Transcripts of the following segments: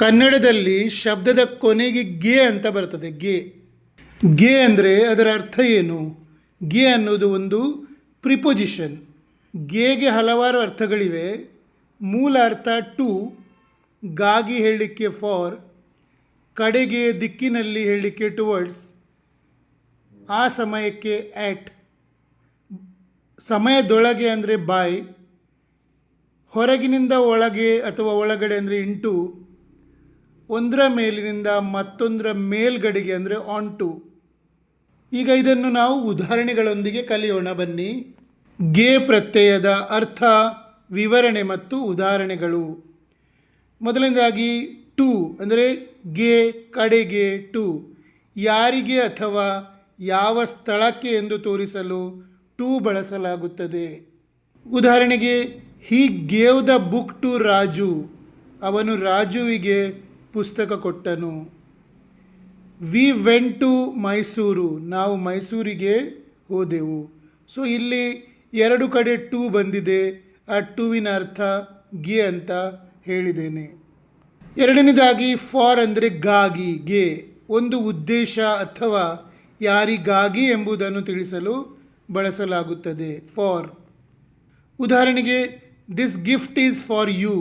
ಕನ್ನಡದಲ್ಲಿ ಶಬ್ದದ ಕೊನೆಗೆ ಗೆ ಅಂತ ಬರ್ತದೆ. ಗೆ ಅಂದರೆ ಅದರ ಅರ್ಥ ಏನು? ಗೆ ಅನ್ನೋದು ಒಂದು ಪ್ರಿಪೊಸಿಷನ್. ಗೆಗೆ ಹಲವಾರು ಅರ್ಥಗಳಿವೆ. ಮೂಲ ಅರ್ಥ ಟು, ಗಾಗಿ ಹೇಳಲಿಕ್ಕೆ ಫಾರ್, ಕಡೆಗೆ ದಿಕ್ಕಿನಲ್ಲಿ ಹೇಳಲಿಕ್ಕೆ ಟುವರ್ಡ್ಸ್, ಆ ಸಮಯಕ್ಕೆ ಆ್ಯಟ್, ಸಮಯದೊಳಗೆ ಅಂದರೆ ಬೈ, ಹೊರಗಿನಿಂದ ಒಳಗೆ ಅಥವಾ ಒಳಗಡೆ ಅಂದರೆ ಇಂಟು, ಒಂದರ ಮೇಲಿನಿಂದ ಮತ್ತೊಂದರ ಮೇಲ್ಗಡೆಗೆ ಅಂದರೆ ಆನ್ ಟು. ಈಗ ಇದನ್ನು ನಾವು ಉದಾಹರಣೆಗಳೊಂದಿಗೆ ಕಲಿಯೋಣ ಬನ್ನಿ. ಗೆ ಪ್ರತ್ಯಯದ ಅರ್ಥ, ವಿವರಣೆ ಮತ್ತು ಉದಾಹರಣೆಗಳು. ಮೊದಲನೇದಾಗಿ ಟು ಅಂದರೆ ಗೆ, ಕಡೆಗೆ, ಟು, ಯಾರಿಗೆ ಅಥವಾ ಯಾವ ಸ್ಥಳಕ್ಕೆ ಎಂದು ತೋರಿಸಲು ಟು ಬಳಸಲಾಗುತ್ತದೆ. ಉದಾಹರಣೆಗೆ, he gave the book to Raju, ಅವನು ರಾಜುವಿಗೆ ಪುಸ್ತಕ ಕೊಟ್ಟನು. ವಿ ವೆಂಟ್ ಟು ಮೈಸೂರು, ನಾವು ಮೈಸೂರಿಗೆ ಹೋದೆವು. ಸೊ ಇಲ್ಲಿ ಎರಡು ಕಡೆ ಟು ಬಂದಿದೆ. ಆ ಟುವಿನ ಅರ್ಥ ಗೆ ಅಂತ ಹೇಳಿದ್ದೇನೆ. ಎರಡನೇದಾಗಿ ಫಾರ್ ಅಂದರೆ ಗಾಗಿ, ಗೆ, ಒಂದು ಉದ್ದೇಶ ಅಥವಾ ಯಾರಿಗಾಗಿ ಎಂಬುದನ್ನು ತಿಳಿಸಲು ಬಳಸಲಾಗುತ್ತದೆ ಫಾರ್. ಉದಾಹರಣೆಗೆ, this gift is for you,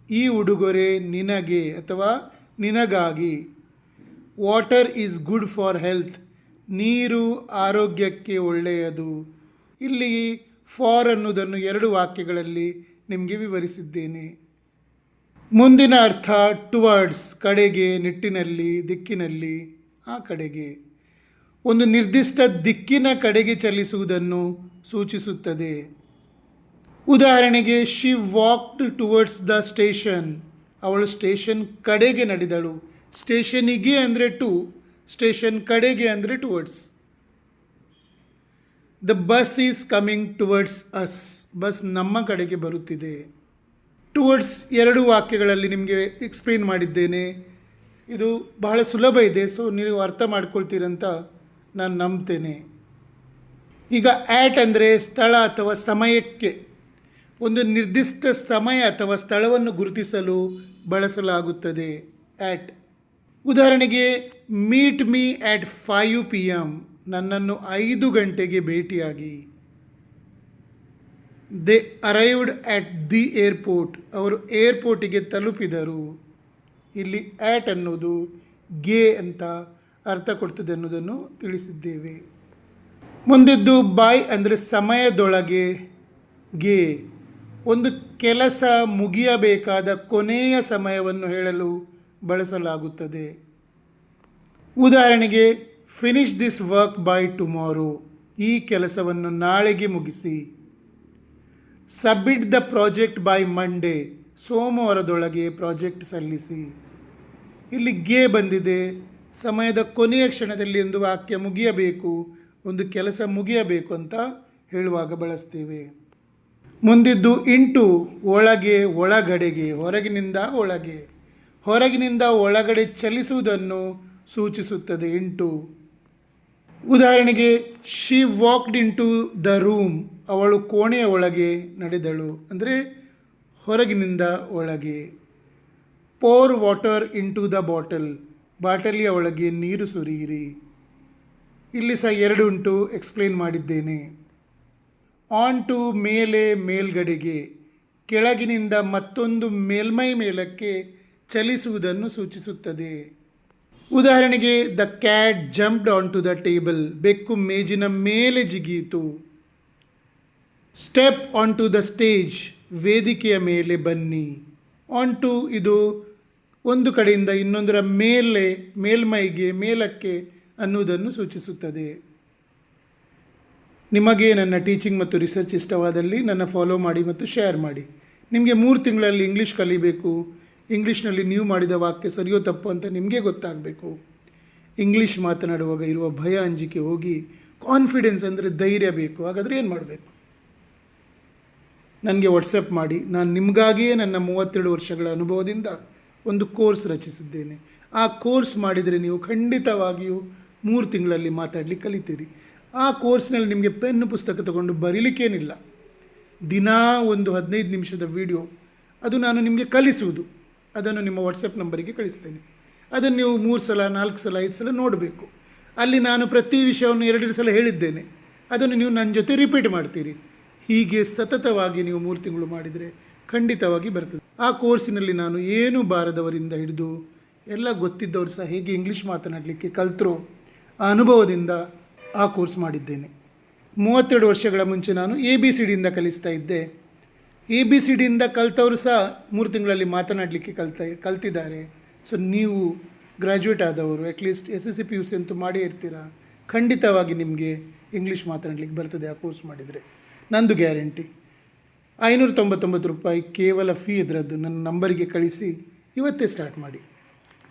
ಈ ಉಡುಗೊರೆ ನಿನಗೆ ಅಥವಾ ನಿನಗಾಗಿ. Water is good for health, ನೀರು ಆರೋಗ್ಯಕ್ಕೆ ಒಳ್ಳೆಯದು. ಇಲ್ಲಿ ಫಾರ್ ಅನ್ನೋದನ್ನು ಎರಡು ವಾಕ್ಯಗಳಲ್ಲಿ ನಿಮಗೆ ವಿವರಿಸಿದ್ದೇನೆ. ಮುಂದಿನ ಅರ್ಥ ಟುವರ್ಡ್ಸ್, ಕಡೆಗೆ, ನಿಟ್ಟಿನಲ್ಲಿ, ದಿಕ್ಕಿನಲ್ಲಿ, ಆ ಕಡೆಗೆ, ಒಂದು ನಿರ್ದಿಷ್ಟ ದಿಕ್ಕಿನ ಕಡೆಗೆ ಚಲಿಸುವುದನ್ನು ಸೂಚಿಸುತ್ತದೆ. ಉದಾಹರಣೆಗೆ, she walked towards the station, ಅವಳು ಸ್ಟೇಷನ್ ಕಡೆಗೆ ನಡೆದಳು. ಸ್ಟೇಷನಿಗೆ ಅಂದರೆ ಟು, ಸ್ಟೇಷನ್ ಕಡೆಗೆ ಅಂದರೆ towards. The bus is coming towards us, bus ನಮ್ಮ ಕಡೆಗೆ ಬರುತ್ತಿದೆ. ಟುವರ್ಡ್ಸ್ ಎರಡು ವಾಕ್ಯಗಳಲ್ಲಿ ನಿಮಗೆ ಎಕ್ಸ್ಪ್ಲೇನ್ ಮಾಡಿದ್ದೇನೆ. ಇದು ಬಹಳ ಸುಲಭ ಇದೆ, ಸೊ ನೀವು ಅರ್ಥ ಮಾಡ್ಕೊಳ್ತೀರಂತ ನಾನು ನಂಬ್ತೇನೆ. ಈಗ ಆ್ಯಟ್ ಅಂದರೆ ಸ್ಥಳ ಅಥವಾ ಸಮಯಕ್ಕೆ, ಒಂದು ನಿರ್ದಿಷ್ಟ ಸಮಯ ಅಥವಾ ಸ್ಥಳವನ್ನು ಗುರುತಿಸಲು ಬಳಸಲಾಗುತ್ತದೆ ಆ್ಯಟ್. ಉದಾಹರಣೆಗೆ, ಮೀಟ್ ಮೀ ಆ್ಯಟ್ 5 PM, ನನ್ನನ್ನು 5 ಗಂಟೆಗೆ ಭೇಟಿಯಾಗಿ. They arrived at the airport, ಅವರು ಏರ್ಪೋರ್ಟಿಗೆ ತಲುಪಿದರು. ಇಲ್ಲಿ ಆ್ಯಟ್ ಅನ್ನೋದು ಗೆ ಅಂತ ಅರ್ಥ ಕೊಡ್ತದೆ ಅನ್ನೋದನ್ನು ತಿಳಿಸಿದ್ದೇವೆ. ಮುಂದಿದ್ದು ಬೈ ಅಂದರೆ ಸಮಯದೊಳಗೆ, ಗೆ, ಒಂದು ಕೆಲಸ ಮುಗಿಯಬೇಕಾದ ಕೊನೆಯ ಸಮಯವನ್ನು ಹೇಳಲು ಬಳಸಲಾಗುತ್ತದೆ. ಉದಾಹರಣೆಗೆ, finish this work by tomorrow, ಈ ಕೆಲಸವನ್ನು ನಾಳೆಗೆ ಮುಗಿಸಿ. Submit the project by Monday, ಸೋಮವಾರದೊಳಗೆ ಪ್ರಾಜೆಕ್ಟ್ ಸಲ್ಲಿಸಿ. ಇಲ್ಲಿ ಗೆ ಬಂದಿದೆ. ಸಮಯದ ಕೊನೆಯ ಕ್ಷಣದಲ್ಲಿ ಒಂದು ವಾಕ್ಯ ಮುಗಿಯಬೇಕು, ಒಂದು ಕೆಲಸ ಮುಗಿಯಬೇಕು ಅಂತ ಹೇಳುವಾಗ ಬಳಸ್ತೇವೆ. ಮುಂದಿದ್ದು ಇಂಟು, ಒಳಗೆ, ಒಳಗಡೆಗೆ, ಹೊರಗಿನಿಂದ ಒಳಗೆ, ಹೊರಗಿನಿಂದ ಒಳಗಡೆ ಚಲಿಸುವುದನ್ನು ಸೂಚಿಸುತ್ತದೆ ಇಂಟು. ಉದಾಹರಣೆಗೆ, she walked into the room, ಅವಳು ಕೋಣೆಯ ಒಳಗೆ ನಡೆದಳು, ಅಂದರೆ ಹೊರಗಿನಿಂದ ಒಳಗೆ. Pour water into the bottle, ಬಾಟಲಿಯ ಒಳಗೆ ನೀರು ಸುರಿಯಿರಿ. ಇಲ್ಲಿ ಸಹ ಎರಡು ಉಂಟು, ಎಕ್ಸ್ಪ್ಲೇನ್ ಮಾಡಿದ್ದೇನೆ. ಆನ್ ಟು ಮೇಲೆ, ಮೇಲ್ಗಡೆಗೆ, ಕೆಳಗಿನಿಂದ ಮತ್ತೊಂದು ಮೇಲ್ಮೈ ಮೇಲಕ್ಕೆ ಚಲಿಸುವುದನ್ನು ಸೂಚಿಸುತ್ತದೆ. ಉದಾಹರಣೆಗೆ, the cat jumped onto the table, ಬೆಕ್ಕು ಮೇಜಿನ ಮೇಲೆ ಜಿಗಿಯಿತು. Step onto the stage, ವೇದಿಕೆಯ ಮೇಲೆ ಬನ್ನಿ. ಆನ್ ಟು ಇದು ಒಂದು ಕಡೆಯಿಂದ ಇನ್ನೊಂದರ ಮೇಲೆ, ಮೇಲ್ಮೈಗೆ, ಮೇಲಕ್ಕೆ ಅನ್ನುವುದನ್ನು ಸೂಚಿಸುತ್ತದೆ. ನಿಮಗೆ ನನ್ನ ಟೀಚಿಂಗ್ ಮತ್ತು ರಿಸರ್ಚ್ ಇಷ್ಟವಾದಲ್ಲಿ ನನ್ನ ಫಾಲೋ ಮಾಡಿ ಮತ್ತು ಶೇರ್ ಮಾಡಿ. ನಿಮಗೆ 3 ತಿಂಗಳಲ್ಲಿ ಇಂಗ್ಲೀಷ್ ಕಲಿಬೇಕು. ಇಂಗ್ಲೀಷ್ನಲ್ಲಿ ನೀವು ಮಾಡಿದ ವಾಕ್ಯ ಸರಿಯೋ ತಪ್ಪು ಅಂತ ನಿಮಗೆ ಗೊತ್ತಾಗಬೇಕು. ಇಂಗ್ಲೀಷ್ ಮಾತನಾಡುವಾಗ ಇರುವ ಭಯ, ಅಂಜಿಕೆ ಹೋಗಿ ಕಾನ್ಫಿಡೆನ್ಸ್ ಅಂದರೆ ಧೈರ್ಯ ಬೇಕು. ಹಾಗಾದರೆ ಏನು ಮಾಡಬೇಕು? ನನಗೆ ವಾಟ್ಸಪ್ ಮಾಡಿ. ನಾನು ನಿಮಗಾಗಿಯೇ ನನ್ನ 32 ವರ್ಷಗಳ ಅನುಭವದಿಂದ ಒಂದು ಕೋರ್ಸ್ ರಚಿಸಿದ್ದೇನೆ. ಆ ಕೋರ್ಸ್ ಮಾಡಿದರೆ ನೀವು ಖಂಡಿತವಾಗಿಯೂ 3 ತಿಂಗಳಲ್ಲಿ ಮಾತಾಡಲಿಕ್ಕೆ ಕಲಿತೀರಿ. ಆ ಕೋರ್ಸ್ನಲ್ಲಿ ನಿಮಗೆ ಪೆನ್ನು ಪುಸ್ತಕ ತಗೊಂಡು ಬರೀಲಿಕ್ಕೇನಿಲ್ಲ. ದಿನಾ ಒಂದು 15 ನಿಮಿಷದ ವಿಡಿಯೋ, ಅದು ನಾನು ನಿಮಗೆ ಕಲಿಸುವುದು. ಅದನ್ನು ನಿಮ್ಮ ವಾಟ್ಸಪ್ ನಂಬರಿಗೆ ಕಳಿಸ್ತೇನೆ. ಅದನ್ನು ನೀವು 3 ಸಲ 4 ಸಲ 5 ಸಲ ನೋಡಬೇಕು. ಅಲ್ಲಿ ನಾನು ಪ್ರತಿ ವಿಷಯವನ್ನು 2 ಸಲ ಹೇಳಿದ್ದೇನೆ, ಅದನ್ನು ನೀವು ನನ್ನ ಜೊತೆ ರಿಪೀಟ್ ಮಾಡ್ತೀರಿ. ಹೀಗೆ ಸತತವಾಗಿ ನೀವು 3 ತಿಂಗಳು ಮಾಡಿದರೆ ಖಂಡಿತವಾಗಿ ಬರ್ತದೆ. ಆ ಕೋರ್ಸಿನಲ್ಲಿ ನಾನು ಏನು ಬಾರದವರಿಂದ ಹಿಡಿದು ಎಲ್ಲ ಗೊತ್ತಿದ್ದವರು ಸಹ ಹೇಗೆ ಇಂಗ್ಲೀಷ್ ಮಾತನಾಡಲಿಕ್ಕೆ ಕಲ್ತರೋ ಆ ಅನುಭವದಿಂದ ಆ ಕೋರ್ಸ್ ಮಾಡಿದ್ದೇನೆ. 32 ವರ್ಷಗಳ ಮುಂಚೆ ನಾನು ABCDಯಿಂದ ಕಲಿಸ್ತಾ ಇದ್ದೆ. ABCDಯಿಂದ ಕಲಿತವರು ಸಹ 3 ತಿಂಗಳಲ್ಲಿ ಮಾತನಾಡಲಿಕ್ಕೆ ಕಲ್ತಿದ್ದಾರೆ. ಸೊ ನೀವು ಗ್ರ್ಯಾಜುಯೇಟ್ ಆದವರು ಅಟ್ಲೀಸ್ಟ್ SSC PUC ಅಂತೂ ಮಾಡೇ ಇರ್ತೀರ. ಖಂಡಿತವಾಗಿ ನಿಮಗೆ ಇಂಗ್ಲೀಷ್ ಮಾತನಾಡಲಿಕ್ಕೆ ಬರ್ತದೆ ಆ ಕೋರ್ಸ್ ಮಾಡಿದರೆ, ನಂದು ಗ್ಯಾರಂಟಿ. 599 ರೂಪಾಯಿ ಕೇವಲ ಫೀ ಇದರದ್ದು. ನನ್ನ ನಂಬರಿಗೆ ಕಳಿಸಿ, ಇವತ್ತೇ ಸ್ಟಾರ್ಟ್ ಮಾಡಿ.